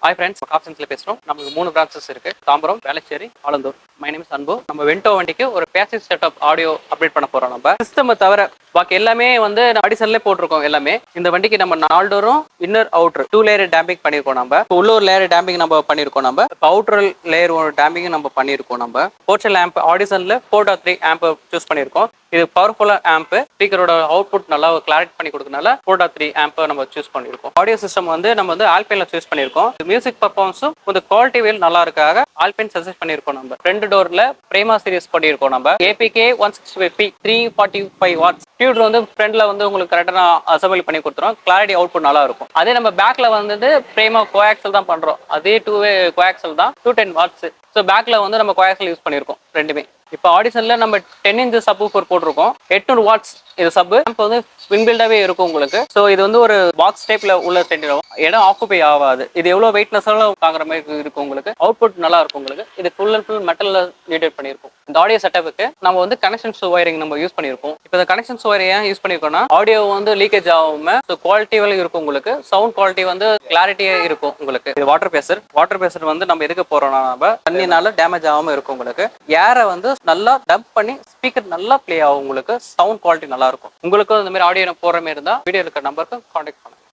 Hi friends, ஆப்ஷன்ஸ்ல பேசுறோம். நமக்கு 3 branches இருக்கு. Tambaram, Velachery, Alandur. My name is அன்பு. நம்ம வென்டோ வண்டிக்கு ஒரு பேசிவ் செட்டப் ஆடியோ அப்டேட் பண்ண போறோம். நம்ம சிஸ்டம் தவிர பாக்கி எல்லாமே வந்து ஆடிஷன்ல போட்டிருக்கோம். எல்லாமே இந்த வண்டிக்கு நம்ம 4 டோரும் இன்னர் அவுட்டர் 2 லேயர் டேம்பிங் பண்ணிருக்கோம். நம்ம உள்ள ஒரு லேயர் டேம்பிங் நம்ம பண்ணிருக்கோம். நம்ம அவுட்டர் லேயர் ஒரு டேம்பிங் நம்ம பண்ணிருக்கோம். நம்ம போர்ச்சல் ஆம்ப் ஆடிஷன்ல 4.3 ஆம்ப் சூஸ் பண்ணிருக்கோம். இது பவர்ஃபுல்லா ஆம்ப் ஸ்பீக்கரோட அவுட்புட் நல்லா கிளாரிட்டி பண்ணி கொடுக்கறனால 4.3 ஆம்ப் நம்ம சூஸ் பண்ணிருக்கோம். ஆடியோ சிஸ்டம் வந்து நம்ம வந்து ஆல்பைன்ல சூஸ் பண்ணிருக்கோம். மியூசிக் பர்ஃபார்மன்ஸும் கொஞ்சம் குவாலிட்டி வேல் நல்லா இருக்காக ஆல்பைன் சஜஸ்ட் பண்ணிருக்கோம். நம்ம 2 டோர்ல பிரேமா சீரிஸ் பண்ணிருக்கோம். நம்ம ஏபிகே 165p 345 வாட்ஸ் டியூட் வந்து ஃப்ரண்ட்ல வந்து உங்களுக்கு கரெக்டான அசம்பிளி பண்ணி கொடுத்துரும். கிளாரிட்டி அவுட்புட் நல்லா இருக்கும். அதே நம்ம பேக்ல வந்து பிரேமா கோஆக்சல் தான் பண்றோம். அதே 2-வே கோஆக்சல் தான் 210 வாட்ஸ். ஸோ பேக்ல வந்து நம்ம கோஆக்சல் யூஸ் பண்ணிருக்கோம் ரெண்டுமே. இப்போ ஆடிஷன்ல நம்ம 10 இன்ச் சப்வூஃபர் போட்டிருக்கோம். 800 வாட்ஸ் இது சப் இப்போ வந்து இன்பில்டாவே இருக்கும் உங்களுக்கு. ஸோ இது வந்து ஒரு பாக்ஸ் டைப்ல உள்ள செட்டிடும். இடம் ஆக்குபை ஆகாது. இது எவ்வளவு வெயிட்னஸாலும் தாங்குற மாதிரி இருக்கும் உங்களுக்கு. அவுட்புட் நல்லா இருக்கும் உங்களுக்கு. இது ஃபுல் அண்ட் ஃபுல் மெட்டல்ல நீடட் பண்ணியிருக்கும். இந்த ஆடியோ செட்டப்புக்கு நம்ம வந்து கனெக்ஷன்ஸ் ஒயரிங் நம்ம யூஸ் பண்ணியிருக்கோம். இப்போ இந்த கனெக்ஷன்ஸ் ஒயரிங் ஏன் யூஸ் பண்ணியிருக்கோம்னா ஆடியோ வந்து லீக்கேஜ் ஆகாம குவாலிட்டியும் இருக்கும் உங்களுக்கு. சவுண்ட் குவாலிட்டி வந்து கிளாரிட்டியே இருக்கும் உங்களுக்கு. இது வாட்டர் பேசர் வந்து நம்ம எதுக்கு போறோம்னா நம்ம தண்ணினால டேமேஜ் ஆகாம இருக்கும் உங்களுக்கு. ஏரை வந்து நல்லா டம்ப் பண்ணி ஸ்பீக்கர் நல்லா ப்ளே ஆகும் உங்களுக்கு. சவுண்ட் குவாலிட்டி நல்லா இருக்கும். உங்களுக்கும் இந்த மாதிரி ஆடியோ போற மாதிரி இருந்தா வீடியோ இருக்க நம்பருக்கு கான்டாக்ட் பண்ணுங்க.